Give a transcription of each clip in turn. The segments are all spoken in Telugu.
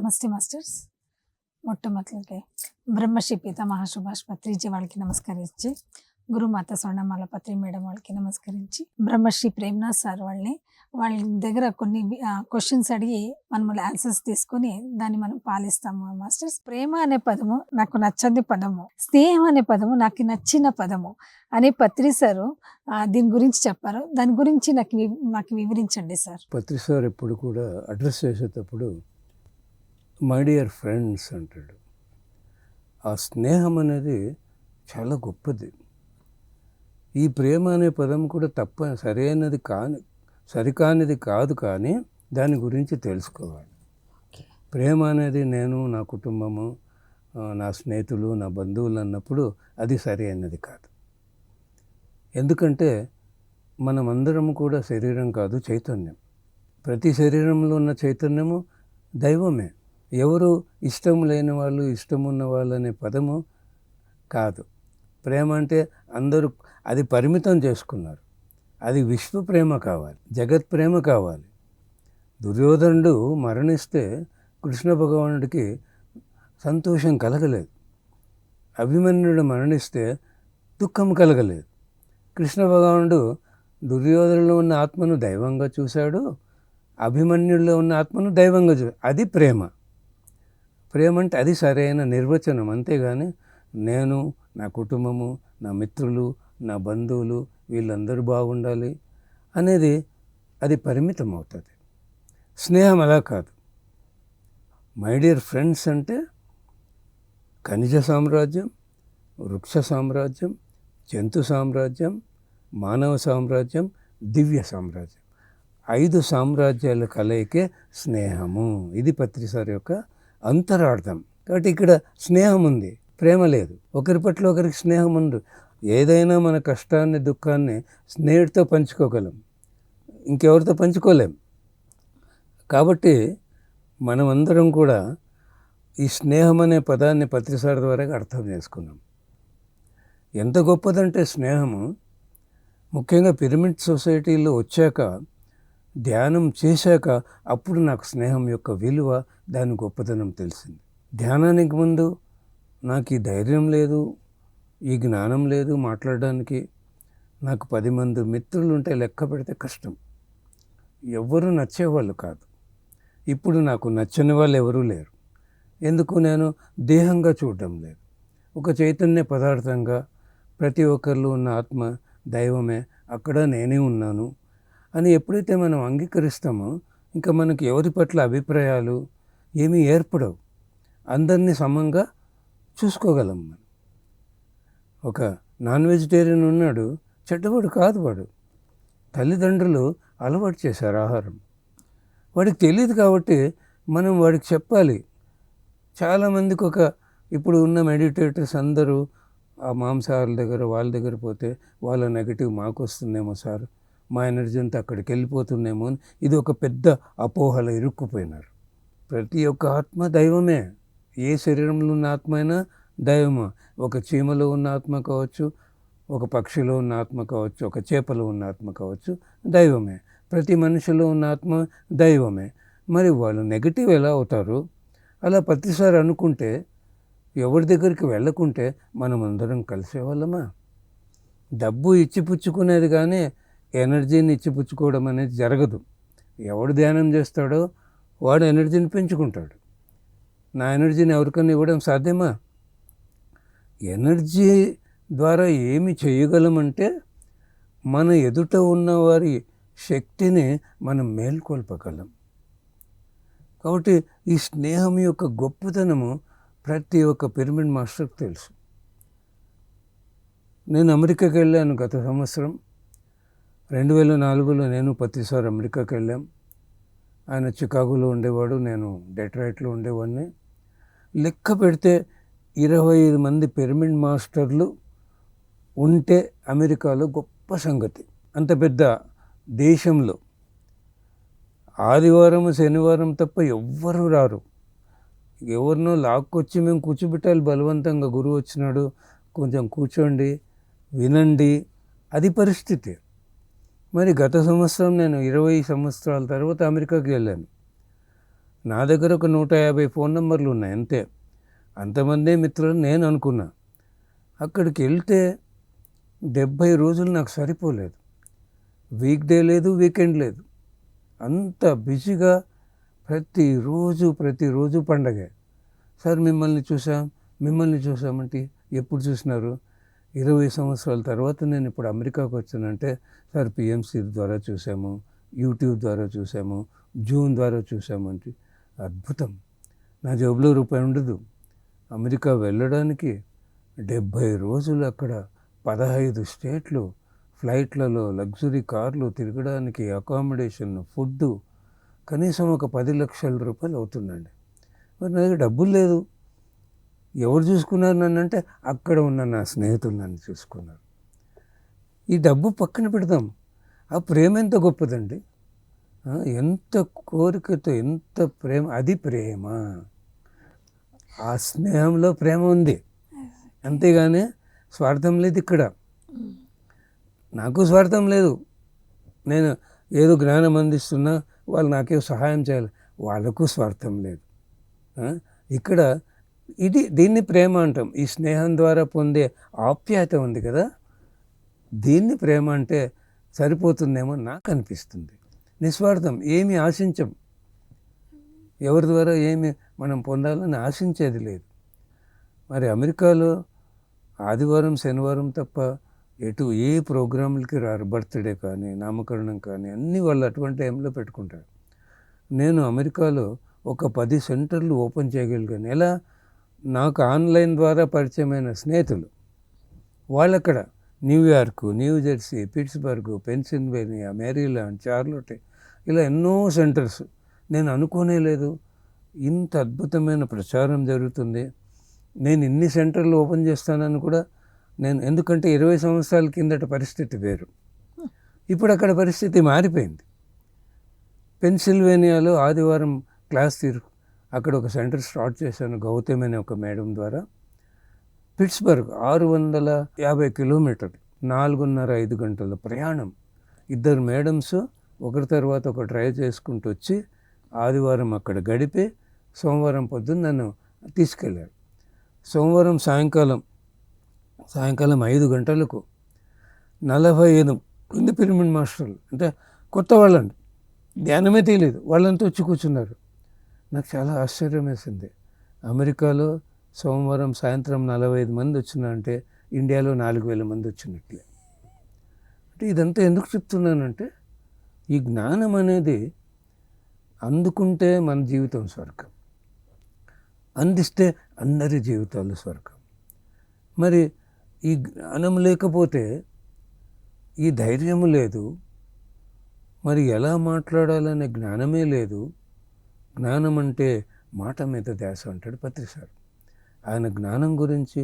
నమస్తే మాస్టర్స్. మొట్టమొదటిగా బ్రహ్మశ్రీ పితామహ సుభాష్ పత్రిజీ వాళ్ళకి నమస్కరించి, గురుమాత స్వర్ణమాల పత్రి మేడం వాళ్ళకి నమస్కరించి, బ్రహ్మశ్రీ ప్రేమ్నాథ్ సార్ వాళ్ళ దగ్గర కొన్ని క్వశ్చన్స్ అడిగి మనం ఆన్సర్స్ తీసుకొని దాన్ని మనం పాలిస్తాము మాస్టర్స్. ప్రేమ అనే పదము నాకు నచ్చని పదము, స్నేహం అనే పదము నాకు నచ్చిన పదము అని పత్రి సారు దీని గురించి చెప్పారు. దాని గురించి నాకు వివరించండి సార్. పత్రి సార్ ఎప్పుడు కూడా అడ్రస్ చేసేటప్పుడు మై డియర్ ఫ్రెండ్స్ అంటాడు. ఆ స్నేహం అనేది చాలా గొప్పది. ఈ ప్రేమ అనే పదం కూడా సరికానిది కాదు, కానీ దాని గురించి తెలుసుకోవాలి. ప్రేమ అనేది నేను, నా కుటుంబము, నా స్నేహితులు, నా బంధువులు అన్నప్పుడు అది సరి అయినది కాదు. ఎందుకంటే మనమందరము కూడా శరీరం కాదు, చైతన్యం. ప్రతి శరీరంలో ఉన్న చైతన్యము దైవమే. ఎవరు ఇష్టం లేని వాళ్ళు, ఇష్టం ఉన్న వాళ్ళు అనే పదము కాదు. ప్రేమ అంటే అందరూ అది పరిమితం చేసుకున్నారు. అది విశ్వ ప్రేమ కావాలి, జగత్ ప్రేమ కావాలి. దుర్యోధనుడు మరణిస్తే కృష్ణ భగవానుడికి సంతోషం కలగలేదు. అభిమన్యుడు మరణిస్తే దుఃఖం కలగలేదు. కృష్ణ భగవానుడు దుర్యోధనులో ఉన్న ఆత్మను దైవంగా చూశాడు, అభిమన్యుల్లో ఉన్న ఆత్మను దైవంగా చూశాడు. అది ప్రేమ. ప్రేమ అంటే అది సరైన నిర్వచనం. అంతేగాని నేను, నా కుటుంబము, నా మిత్రులు, నా బంధువులు వీళ్ళందరూ బాగుండాలి అనేది అది పరిమితం అవుతుంది. స్నేహం అలా కాదు. మై డియర్ ఫ్రెండ్స్ అంటే ఖనిజ సామ్రాజ్యం, వృక్ష సామ్రాజ్యం, జంతు సామ్రాజ్యం, మానవ సామ్రాజ్యం, దివ్య సామ్రాజ్యం, 5 సామ్రాజ్యాల కలయికే స్నేహము. ఇది పత్రి సార్ యొక్క అంతరార్థం. కాబట్టి ఇక్కడ స్నేహం ఉంది, ప్రేమ లేదు. ఒకరి పట్ల ఒకరికి స్నేహం ఉంది. ఏదైనా మన కష్టాన్ని, దుఃఖాన్ని స్నేహితుడితో పంచుకోగలం, ఇంకెవరితో పంచుకోలేం. కాబట్టి మనమందరం కూడా ఈ స్నేహం అనే పదాన్ని పత్రి సార్ ద్వారా అర్థం చేసుకున్నాం. ఎంత గొప్పదంటే స్నేహము, ముఖ్యంగా పిరమిడ్ సొసైటీలో వచ్చాక, ధ్యానం చేశాక అప్పుడు నాకు స్నేహం యొక్క విలువ, దాని గొప్పతనం తెలిసింది. ధ్యానానికి ముందు నాకు ఈ ధైర్యం లేదు, ఈ జ్ఞానం లేదు మాట్లాడడానికి. నాకు 10 మంది మిత్రులు ఉంటే లెక్క పెడితే కష్టం. ఎవ్వరూ నచ్చేవాళ్ళు కాదు. ఇప్పుడు నాకు నచ్చని వాళ్ళు ఎవరూ లేరు. ఎందుకు? నేను దేహంగా చూడడం లేదు, ఒక చైతన్య పదార్థంగా. ప్రతి ఒక్కరిలో ఉన్న ఆత్మ దైవమే, అక్కడ నేనే ఉన్నాను అని ఎప్పుడైతే మనం అంగీకరిస్తామో ఇంకా మనకి ఎవరి పట్ల అభిప్రాయాలు ఏమీ ఏర్పడవు. అందరినీ సమంగా చూసుకోగలం మనం. ఒక నాన్ వెజిటేరియన్ ఉన్నాడు, చెడ్డవాడు కాదు వాడు. తల్లిదండ్రులు అలవాటు చేశారు ఆహారం, వాడికి తెలియదు కాబట్టి మనం వాడికి చెప్పాలి. చాలామందికి ఇప్పుడు ఉన్న మెడిటేటర్స్ అందరూ ఆ మాంసాహారుల దగ్గర వాళ్ళ దగ్గర పోతే వాళ్ళ నెగటివ్ మాకు వస్తుందేమో సార్, మా ఎనర్జీ అంతా అక్కడికి వెళ్ళిపోతుందేమో అని ఇది ఒక పెద్ద అపోహలో ఇరుక్కుపోయినారు. ప్రతి ఒక్క ఆత్మ దైవమే. ఏ శరీరంలో ఉన్న ఆత్మ అయినా దైవము. ఒక చీమలో ఉన్న ఆత్మ కావచ్చు, ఒక పక్షిలో ఉన్న ఆత్మ కావచ్చు, ఒక చేపలో ఉన్న ఆత్మ కావచ్చు, దైవమే. ప్రతి మనిషిలో ఉన్న ఆత్మ దైవమే. మరి వాళ్ళు నెగటివ్ ఎలా అవుతారు? అలా ప్రతిసారి అనుకుంటే, ఎవరి దగ్గరికి వెళ్ళకుంటే మనం అందరం కలిసేవాళ్ళమా? డబ్బు ఇచ్చిపుచ్చుకునేది కానీ ఎనర్జీని ఇచ్చిపుచ్చుకోవడం అనేది జరగదు. ఎవడు ధ్యానం చేస్తాడో వాడు ఎనర్జీని పెంచుకుంటాడు. నా ఎనర్జీని ఎవరికైనా ఇవ్వడం సాధ్యమా? ఎనర్జీ ద్వారా ఏమి చేయగలమంటే మన ఎదుట ఉన్న వారి శక్తిని మనం మేల్కొల్పగలం. కాబట్టి ఈ స్నేహం యొక్క గొప్పతనము ప్రతి ఒక్క పిరమిడ్ మాస్టర్కి తెలుసు. నేను అమెరికాకి వెళ్ళాను గత సంవత్సరం 2004లో. నేను పత్రి సార్ అమెరికాకి వెళ్ళాం. ఆయన చికాగోలో ఉండేవాడు, నేను డెట్రాయిట్లో ఉండేవాడిని. లెక్క పెడితే 25 మంది పిరమిడ్ మాస్టర్లు ఉంటే అమెరికాలో గొప్ప సంగతి. అంత పెద్ద దేశంలో ఆదివారం, శనివారం తప్ప ఎవ్వరూ రారు. ఎవరినో లాక్కొచ్చి మేము కూర్చోబెట్టాలి బలవంతంగా. గురువు వచ్చినాడు, కొంచెం కూర్చోండి, వినండి, అది పరిస్థితి. మరి గత సంవత్సరం నేను 20 సంవత్సరాల తర్వాత అమెరికాకి వెళ్ళాను. నా దగ్గర ఒక 150 ఫోన్ నెంబర్లు ఉన్నాయి అంతే. అంతమందే మిత్రులు నేను అనుకున్నా. అక్కడికి వెళ్తే 70 రోజులు నాకు సరిపోలేదు. వీక్ డే లేదు, వీకెండ్ లేదు. అంత బిజీగా ప్రతిరోజు పండగే. సార్ మిమ్మల్ని చూసామంటే ఎప్పుడు చూసినారు? 20 సంవత్సరాల తర్వాత నేను ఇప్పుడు అమెరికాకు వచ్చానంటే, సార్ పిఎంసి ద్వారా చూసాము, యూట్యూబ్ ద్వారా చూసాము, జూమ్ ద్వారా చూసామంటే. అద్భుతం. నా జేబులో రూపాయి ఉండదు. అమెరికా వెళ్ళడానికి 70 రోజులు అక్కడ 15 స్టేట్లు, ఫ్లైట్లలో లగ్జరీ కార్లు తిరగడానికి, అకామిడేషన్, ఫుడ్డు కనీసం ఒక 10 లక్షల రూపాయలు అవుతుందండి. మరి నా దగ్గర డబ్బులు లేదు. ఎవరు చూసుకున్నారు నన్ను అంటే, అక్కడ ఉన్న నా స్నేహితులు నన్ను చూసుకున్నారు. ఈ డబ్బు పక్కన పెడదాం, ఆ ప్రేమ ఎంత గొప్పదండి. ఎంత కోరికతో, ఎంత ప్రేమ, అది ప్రేమ. ఆ స్నేహంలో ప్రేమ ఉంది, అంతేగాని స్వార్థం లేదు ఇక్కడ. నాకు స్వార్థం లేదు. నేను ఏదో జ్ఞానం అందిస్తున్నా, వాళ్ళు నాకే సహాయం చేయాలి, వాళ్ళకు స్వార్థం లేదు. ఇక్కడ దీన్ని ప్రేమ అంటాం. ఈ స్నేహం ద్వారా పొందే ఆప్యాయత ఉంది కదా, దీన్ని ప్రేమ అంటే సరిపోతుందేమో నాకు అనిపిస్తుంది. నిస్వార్థం, ఏమి ఆశించం. ఎవరి ద్వారా ఏమి మనం పొందాలని ఆశించేది లేదు. మరి అమెరికాలో ఆదివారం శనివారం తప్ప ఏ ప్రోగ్రాంలకి రారు. బర్త్డే కానీ, నామకరణం కానీ అన్నీ వాళ్ళు అటువంటి టైంలో పెట్టుకుంటారు. నేను అమెరికాలో ఒక 10 సెంటర్లు ఓపెన్ చేయగలిగాను. ఎలా? నాకు ఆన్లైన్ ద్వారా పరిచయమైన స్నేహితులు. వాళ్ళక్కడ New York, New Jersey, Pittsburgh, Pennsylvania, Maryland, Charlotte, ఇలా ఎన్నో సెంటర్స్. నేను అనుకోనే లేదు ఇంత అద్భుతమైన ప్రచారం జరుగుతుంది, నేను ఇన్ని సెంటర్లు ఓపెన్ చేస్తానని కూడా ఎందుకంటే 20 సంవత్సరాల కిందట పరిస్థితి వేరు. ఇప్పుడు అక్కడ పరిస్థితి మారిపోయింది. పెన్సిల్వేనియాలో ఆదివారం క్లాస్ అక్కడ ఒక సెంటర్ స్టార్ట్ చేశాను, గౌతమ్ అనే ఒక మేడం ద్వారా. పిట్స్బర్గ్ 650 కిలోమీటర్లు, 4.5 గంటల ప్రయాణం. 2 మేడమ్స్ ఒకరి తర్వాత ఒక డ్రైవ్ చేసుకుంటూ వచ్చి ఆదివారం అక్కడ గడిపి సోమవారం పొద్దున్న నన్ను తీసుకెళ్ళారు. సోమవారం సాయంకాలం 5 గంటలకు 45 పిరమిడ్ మాస్టర్లు, అంటే కొత్త వాళ్ళండి, ధ్యానమే తెలియదు, వాళ్ళంతా వచ్చి కూర్చున్నారు. నాకు చాలా ఆశ్చర్యం వేసింది. అమెరికాలో సోమవారం సాయంత్రం 45 మంది వచ్చినారంటే ఇండియాలో 4,000 మంది వచ్చినట్లే. అంటే ఇదంతా ఎందుకు చెప్తున్నానంటే, ఈ జ్ఞానం అనేది అందుకుంటే మన జీవితం స్వర్గం, అందిస్తే అందరి జీవితాలు స్వర్గం. మరి ఈ జ్ఞానం లేకపోతే, ఈ ధైర్యము లేదు, మరి ఎలా మాట్లాడాలనే జ్ఞానమే లేదు. జ్ఞానం అంటే మాట మీద ధ్యాస అంటాడు పత్రి సార్. ఆయన జ్ఞానం గురించి,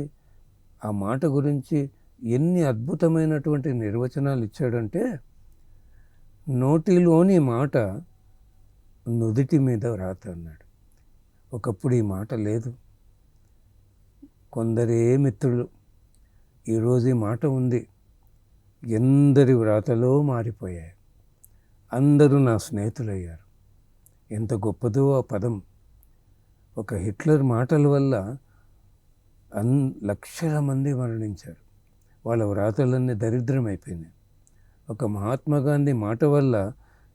ఆ మాట గురించి ఎన్ని అద్భుతమైనటువంటి నిర్వచనాలు ఇచ్చాడంటే, నోటిలోని మాట నుదిటి మీద రాత అన్నాడు. ఒకప్పుడు ఈ మాట లేదు. కొందరే మిత్రులు, ఈరోజు ఈ మాట ఉంది. ఎందరి వ్రాతలో మారిపోయాయి. అందరూ నా స్నేహితులయ్యారు. ఎంత గొప్పదో ఆ పదం. ఒక హిట్లర్ మాటల వల్ల లక్షల మంది మరణించారు. వాళ్ళ వ్రాతలన్నీ దరిద్రమైపోయినాయి. ఒక మహాత్మా గాంధీ మాట వల్ల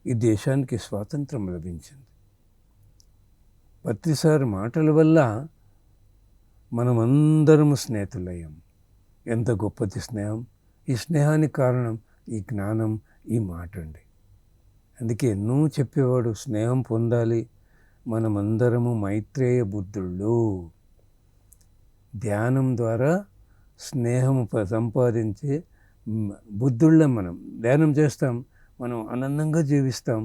ఈ దేశానికి స్వాతంత్రం లభించింది. పత్రిసారి మాటల వల్ల మనమందరం స్నేహితులయ్యాం. ఎంత గొప్పది స్నేహం! ఈ స్నేహానికి కారణం ఈ జ్ఞానం, ఈ మాట అండి. అందుకే ఎన్నో చెప్పేవాడు, స్నేహం పొందాలి, మనమందరము మైత్రేయ బుద్ధుళ్ళు. ధ్యానం ద్వారా స్నేహము సంపాదించి బుద్ధుళ్ళం. మనం ధ్యానం చేస్తాం, మనం ఆనందంగా జీవిస్తాం.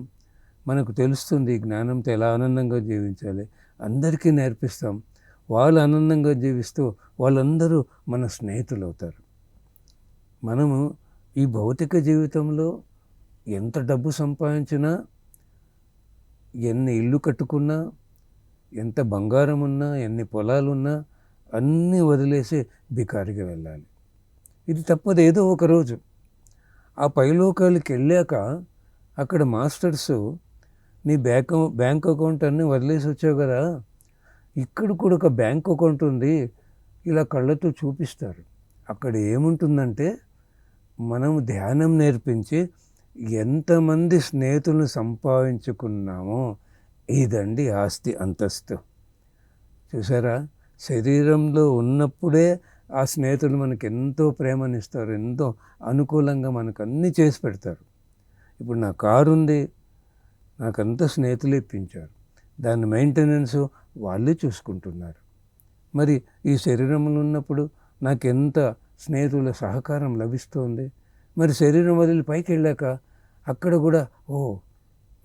మనకు తెలుస్తుంది జ్ఞానంతో ఎలా ఆనందంగా జీవించాలి, అందరికీ నేర్పిస్తాం. వాళ్ళు ఆనందంగా జీవిస్తూ వాళ్ళందరూ మన స్నేహితులు అవుతారు. మనము ఈ భౌతిక జీవితంలో ఎంత డబ్బు సంపాదించినా, ఎన్ని ఇల్లు కట్టుకున్నా, ఎంత బంగారం ఉన్నా, ఎన్ని పొలాలున్నా అన్నీ వదిలేసి బికారిగా వెళ్ళాలి. ఇది తప్పదు. ఏదో ఒక రోజు ఆ పైలోకాలకి వెళ్ళాక అక్కడ మాస్టర్సు నీ బ్యాంక్ అకౌంట్ అన్నీ వదిలేసి వచ్చావు కదా, ఇక్కడ కూడా ఒక బ్యాంక్ అకౌంట్ ఉంది, ఇలా కళ్ళతో చూపిస్తారు. అక్కడ ఏముంటుందంటే మనం ధ్యానం నేర్పించి ఎంతమంది స్నేహితులను సంపాదించుకున్నామో ఇదండి ఆస్తి అంతస్తు. చూసారా, శరీరంలో ఉన్నప్పుడే ఆ స్నేహితులు మనకు ఎంతో ప్రేమనిస్తారు, ఎంతో అనుకూలంగా మనకు అన్నీ చేసి పెడతారు. ఇప్పుడు నా కారు ఉంది, నాకంతా స్నేహితులు ఇప్పించారు, దాని మెయింటెనెన్స్ వాళ్ళే చూసుకుంటున్నారు. మరి ఈ శరీరంలో ఉన్నప్పుడు నాకెంత స్నేహితుల సహకారం లభిస్తోంది. మరి శరీరం వదిలి పైకి వెళ్ళాక అక్కడ కూడా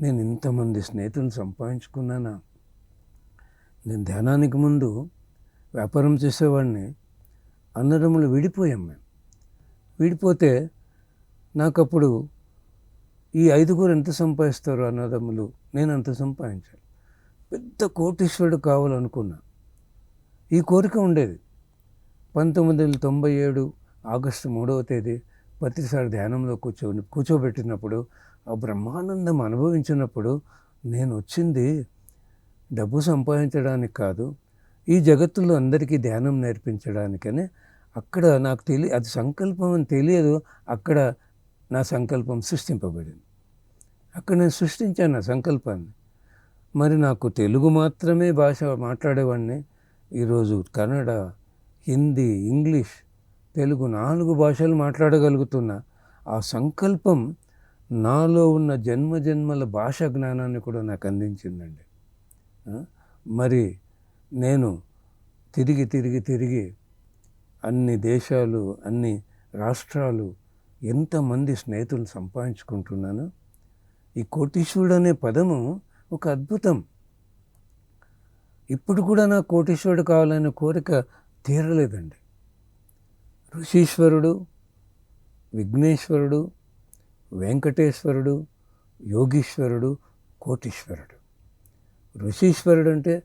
నేను ఇంతమంది స్నేహితులను సంపాదించుకున్నానా. నేను ధ్యానానికి ముందు వ్యాపారం చేసేవాడిని, అన్నదమ్ములు విడిపోయాం మేము. విడిపోతే నాకు అప్పుడు ఈ 5గురు ఎంత సంపాదిస్తారు అన్నదమ్ములు, నేను అంత సంపాదించాను. పెద్ద కోటీశ్వరుడు కావాలనుకున్నా, ఈ కోరిక ఉండేది. 1997 ఆగస్టు 3వ తేదీ ప్రతిసారి ధ్యానంలో కూర్చోబెట్టినప్పుడు ఆ బ్రహ్మానందం అనుభవించినప్పుడు నేను వచ్చింది డబ్బు సంపాదించడానికి కాదు, ఈ జగత్తులో అందరికీ ధ్యానం నేర్పించడానికని. అక్కడ నాకు అది సంకల్పం అని తెలియదు, అక్కడ నా సంకల్పం సృష్టింపబడింది. అక్కడ నేను సృష్టించాను ఆ సంకల్పాన్ని. మరి నాకు తెలుగు మాత్రమే భాష మాట్లాడేవాడిని, ఈరోజు కన్నడ, హిందీ, ఇంగ్లీష్, తెలుగు 4 భాషలు మాట్లాడగలుగుతున్నా. ఆ సంకల్పం నాలో ఉన్న జన్మజన్మల భాషా జ్ఞానాన్ని కూడా నాకు అందించిందండి. మరి నేను తిరిగి అన్ని దేశాలు, అన్ని రాష్ట్రాలు, ఎంతమంది స్నేహితులు సంపాదించుకుంటున్నాను. ఈ కోటీశ్వరుడు అనే పదము ఒక అద్భుతం. ఇప్పుడు కూడా నాకు కోటీశ్వరుడు కావాలనే కోరిక తీరలేదండి. ఋషీశ్వరుడు, విఘ్నేశ్వరుడు, వెంకటేశ్వరుడు, యోగీశ్వరుడు, కోటీశ్వరుడు. ఋషీశ్వరుడు అంటే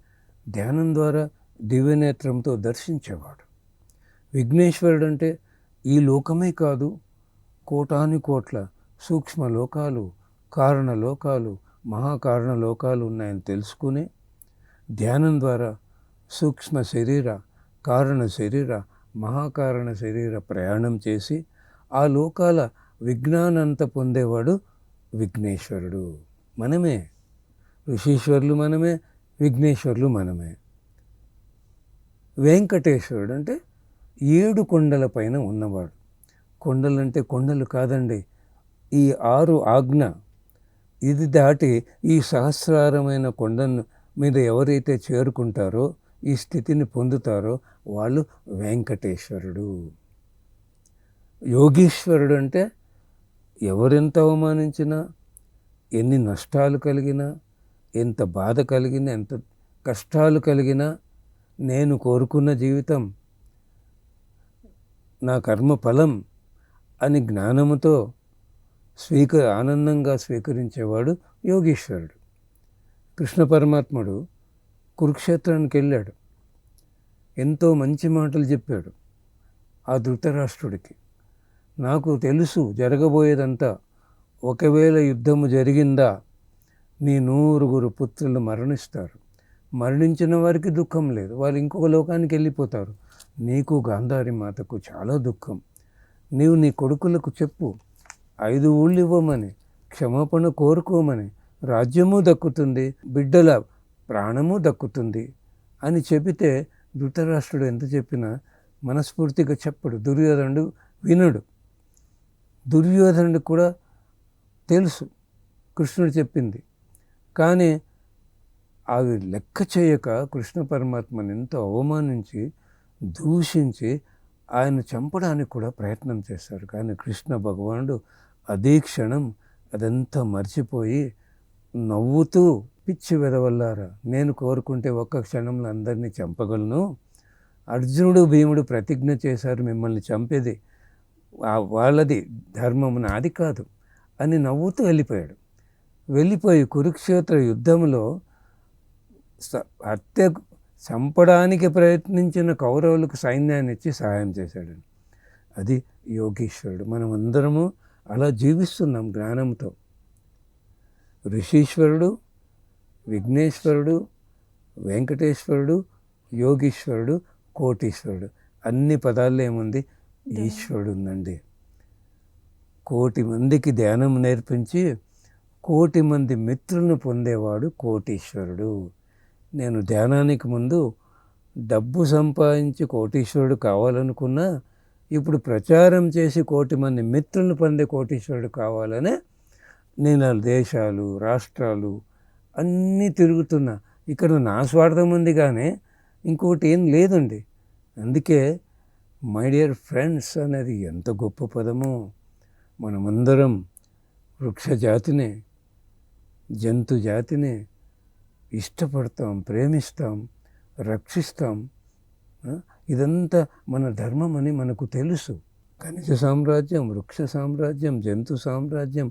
ధ్యానం ద్వారా దివ్యనేత్రంతో దర్శించేవాడు. విఘ్నేశ్వరుడు అంటే ఈ లోకమే కాదు, కోటాను కోట్ల సూక్ష్మ లోకాలు, కారణ లోకాలు, మహాకారణ లోకాలు ఉన్నాయని తెలుసుకుని ధ్యానం ద్వారా సూక్ష్మ శరీర, కారణ శరీర, మహాకారణ శరీర ప్రయాణం చేసి ఆ లోకాల విజ్ఞానంతా పొందేవాడు విఘ్నేశ్వరుడు. మనమే ఋషీశ్వరులు, మనమే విఘ్నేశ్వరులు, మనమే. వెంకటేశ్వరుడు అంటే 7 కొండల పైన ఉన్నవాడు. కొండలంటే కొండలు కాదండి, ఈ 6 ఆజ్ఞ. ఇది దాటి ఈ సహస్రారమైన కొండను మీద ఎవరైతే చేరుకుంటారో, ఈ స్థితిని పొందుతారో వాళ్ళు వెంకటేశ్వరుడు. యోగీశ్వరుడు అంటే ఎవరెంత అవమానించినా, ఎన్ని నష్టాలు కలిగినా, ఎంత బాధ కలిగినా, ఎంత కష్టాలు కలిగినా, నేను కోరుకున్న జీవితం, నా కర్మ ఫలం అని జ్ఞానముతో ఆనందంగా స్వీకరించేవాడు యోగీశ్వరుడు. కృష్ణ పరమాత్ముడు కురుక్షేత్రానికి వెళ్ళాడు, ఎంతో మంచి మాటలు చెప్పాడు ఆ ధృతరాష్ట్రుడికి. నాకు తెలుసు జరగబోయేదంతా, ఒకవేళ యుద్ధము జరిగిందా నీ 100 పుత్రులు మరణిస్తారు. మరణించిన వారికి దుఃఖం లేదు, వాళ్ళు ఇంకొక లోకానికి వెళ్ళిపోతారు. నీకు గాంధారి మాతకు చాలా దుఃఖం. నీవు నీ కొడుకులకు చెప్పు 5 ఊళ్ళు ఇవ్వమని, క్షమాపణ కోరుకోమని, రాజ్యము దక్కుతుంది, బిడ్డల ప్రాణము దక్కుతుంది అని చెబితే ధృతరాష్ట్రుడు ఎంత చెప్పినా మనస్ఫూర్తిగా చెప్పడు. దుర్యోధనుడు వినడు. దుర్యోధనుడు కూడా తెలుసు కృష్ణుడు చెప్పింది, కానీ అవి లెక్క చేయక కృష్ణ పరమాత్మని ఎంతో అవమానించి దూషించి ఆయన చంపడానికి కూడా ప్రయత్నం చేశారు. కానీ కృష్ణ భగవానుడు అదే క్షణం అదంతా మర్చిపోయి నవ్వుతూ, పిచ్చి వెదవల్లారా, నేను కోరుకుంటే ఒక్క క్షణంలో అందరినీ చంపగలను, అర్జునుడు భీముడు ప్రతిజ్ఞ చేశారు మిమ్మల్ని చంపేది వాళ్ళది ధర్మం, నాది కాదు అని నవ్వుతూ వెళ్ళిపోయి కురుక్షేత్ర యుద్ధంలో చంపడానికి ప్రయత్నించిన కౌరవులకు సైన్యాన్ని ఇచ్చి సహాయం చేశాడు. అది యోగీశ్వరుడు. మనం అందరము అలా జీవిస్తున్నాం జ్ఞానంతో. ఋషీశ్వరుడు, విఘ్నేశ్వరుడు, వెంకటేశ్వరుడు, యోగీశ్వరుడు, కోటీశ్వరుడు. అన్ని పదాల్లో ఏముంది? ఈశ్వరుడు ఉందండి. కోటి మందికి ధ్యానం నేర్పించి కోటి మంది మిత్రులను పొందేవాడు కోటీశ్వరుడు. నేను ధ్యానానికి ముందు డబ్బు సంపాదించి కోటీశ్వరుడు కావాలనుకున్నా, ఇప్పుడు ప్రచారం చేసి కోటి మంది మిత్రులను పొందే కోటీశ్వరుడు కావాలనే నేను దేశాలు, రాష్ట్రాలు అన్నీ తిరుగుతున్నా. ఇక్కడ నా స్వార్థం ఉంది కానీ ఇంకోటి ఏం లేదండి. అందుకే మై డియర్ ఫ్రెండ్స్ అనేది ఎంత గొప్ప పదమో. మనమందరం వృక్ష జాతిని, జంతు జాతిని ఇష్టపడతాం, ప్రేమిస్తాం, రక్షిస్తాం. ఇదంతా మన ధర్మం అని మనకు తెలుసు. ఖనిజ సామ్రాజ్యం, వృక్ష సామ్రాజ్యం, జంతు సామ్రాజ్యం,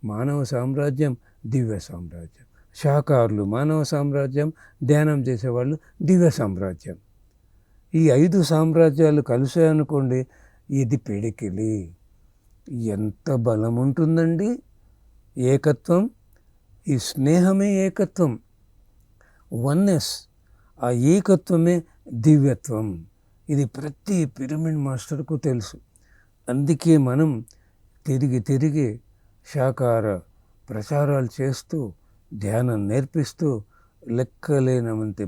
మానవ సామ్రాజ్యం, దివ్య సామ్రాజ్యం. శాకాహారులు మానవ సామ్రాజ్యం, ధ్యానం చేసేవాళ్ళు దివ్య సామ్రాజ్యం. ఈ 5 సామ్రాజ్యాలు కలిసాయనుకోండి, ఇది పిడికిలి. ఎంత బలం ఉంటుందండి! ఏకత్వం, ఈ స్నేహమే ఏకత్వం, వన్నెస్. ఆ ఏకత్వమే దివ్యత్వం. ఇది ప్రతి పిరమిడ్ మాస్టర్కు తెలుసు. అందుకే మనం తిరిగి తిరిగి శాకాహార ప్రచారాలు చేస్తూ, ధ్యానం నేర్పిస్తూ, లెక్కలేనంత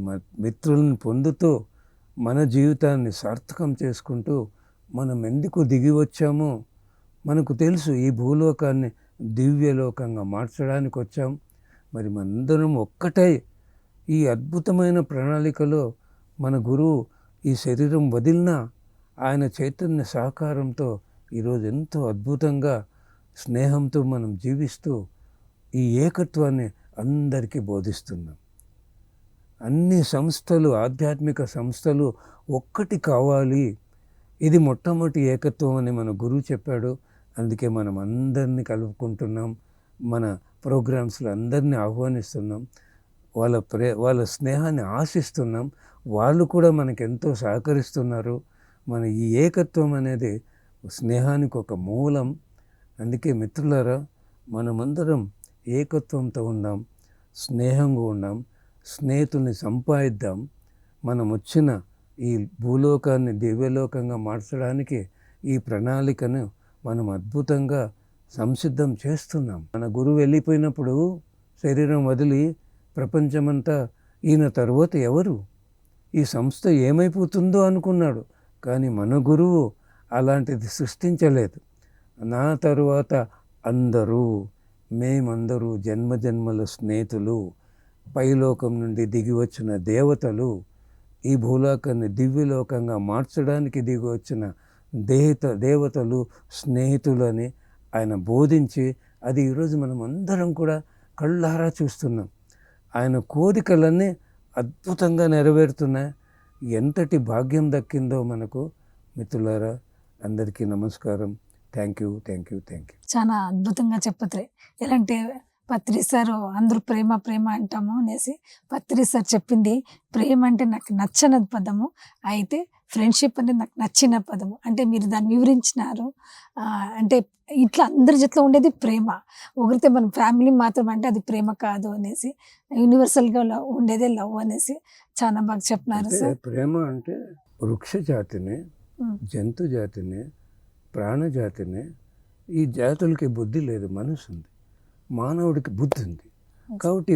మిత్రులను పొందుతూ, మన జీవితాన్ని సార్థకం చేసుకుంటూ మనం ఎందుకు దిగి వచ్చామో మనకు తెలుసు. ఈ భూలోకాన్ని దివ్యలోకంగా మార్చడానికి వచ్చాం. మరి మనందరం ఒక్కటై ఈ అద్భుతమైన ప్రణాళికలో మన గురువు ఈ శరీరం వదిలినా ఆయన చైతన్య సహకారంతో ఈరోజు ఎంతో అద్భుతంగా స్నేహంతో మనం జీవిస్తూ ఈ ఏకత్వాన్ని అందరికీ బోధిస్తున్నాం. అన్ని సంస్థలు, ఆధ్యాత్మిక సంస్థలు ఒక్కటి కావాలి. ఇది మొట్టమొదటి ఏకత్వం అని మన గురువు చెప్పాడు. అందుకే మనం అందరినీ కలుపుకుంటున్నాం. మన ప్రోగ్రామ్స్లో అందరినీ ఆహ్వానిస్తున్నాం. వాళ్ళ స్నేహాన్ని ఆశిస్తున్నాం. వాళ్ళు కూడా మనకు ఎంతో సహకరిస్తున్నారు. మన ఈ ఏకత్వం అనేది స్నేహానికి ఒక మూలం. అందుకే మిత్రులారా, మనమందరం ఏకత్వంతో ఉందాం, స్నేహంగా ఉందాం, స్నేహితుల్ని సంపాదిద్దాం. మనం వచ్చిన ఈ భూలోకాన్ని దివ్యలోకంగా మార్చడానికి ఈ ప్రణాళికను మనం అద్భుతంగా సంసిద్ధం చేస్తున్నాం. మన గురువు వెళ్ళిపోయినప్పుడు శరీరం వదిలి ప్రపంచమంతా ఈయన తరువాత ఎవరు, ఈ సంస్థ ఏమైపోతుందో అనుకున్నాడు. కానీ మన గురువు అలాంటిది సృష్టించలేదు. నా తరువాత అందరూ, మేమందరూ జన్మజన్మల స్నేహితులు, పైలోకం నుండి దిగి వచ్చిన దేవతలు, ఈ భూలోకాన్ని దివ్యలోకంగా మార్చడానికి దిగి వచ్చిన దేవతలు, స్నేహితులు అని ఆయన బోధించి, అది ఈరోజు మనం అందరం కూడా కళ్ళారా చూస్తున్నాం. ఆయన కోరికలన్నీ అద్భుతంగా నెరవేరుతున్నాయి. ఎంతటి భాగ్యం దక్కిందో మనకు. మిత్రులారా, అందరికీ నమస్కారం. Thank you. చాలా అద్భుతంగా చెప్పత్రే. ఎలాంటి పత్రి సార్ అందరూ ప్రేమ ప్రేమ అంటాము అనేసి, పత్రి సార్ చెప్పింది ప్రేమ అంటే నాకు నచ్చని పదము, అయితే ఫ్రెండ్షిప్ అనేది నాకు నచ్చిన పదము. అంటే మీరు దాన్ని వివరించినారు. అంటే ఇట్లా అందరి జట్లో ఉండేది ప్రేమ. ఒకరితే మన ఫ్యామిలీ మాత్రం అంటే అది ప్రేమ కాదు అనేసి, యూనివర్సల్గా ఉండేదే లవ్ అనేసి చాలా బాగా చెప్పినారు సార్. ప్రేమ అంటే వృక్ష జాతిని, జంతు జాతిని, ప్రాణజాతిని, ఈ జాతులకి బుద్ధి లేదు, మనసు ఉంది. మానవుడికి బుద్ధి ఉంది. కాబట్టి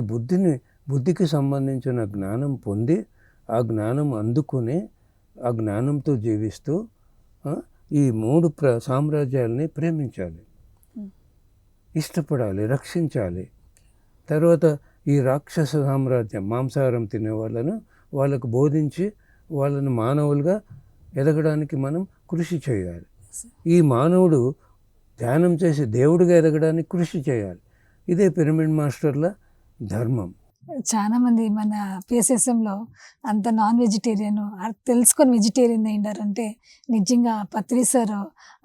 బుద్ధికి సంబంధించిన జ్ఞానం పొంది, ఆ జ్ఞానం అందుకుని, ఆ జ్ఞానంతో జీవిస్తూ ఈ 3 సామ్రాజ్యాలని ప్రేమించాలి, ఇష్టపడాలి, రక్షించాలి. తర్వాత ఈ రాక్షస సామ్రాజ్యం, మాంసాహారం తినే వాళ్ళకు బోధించి వాళ్ళని మానవులుగా ఎదగడానికి మనం కృషి చేయాలి. ఈ మానవుడు ధ్యానం చేసి దేవుడిగా ఎదగడానికి కృషి చేయాలి. ఇదే పిరమిడ్ మాస్టర్ల ధర్మం. చాలామంది మన పిఎస్ఎస్ఎంలో అంత నాన్ వెజిటేరియన్ తెలుసుకొని వెజిటేరియన్ అయిండారంటే నిజంగా పత్రి సార్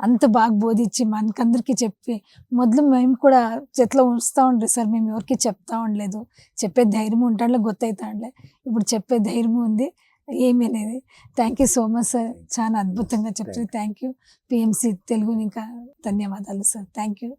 అంత బాగా బోధించి మనకందరికీ చెప్పి, మొదలు మేము కూడా చేతిలో ఉంచుతూ ఉండే సార్, మేము ఎవరికి చెప్తా ఉండలేదు. చెప్పే ధైర్యం ఉంటాడులే, గుర్తవుతాడులే. ఇప్పుడు చెప్పే ధైర్యం ఉంది ఏమి అనేది. Thank you so much sir, చాలా అద్భుతంగా చెప్తుంది. Thank you. పిఎంసి తెలుగుని ఇంకా ధన్యవాదాలు సార్. Thank you.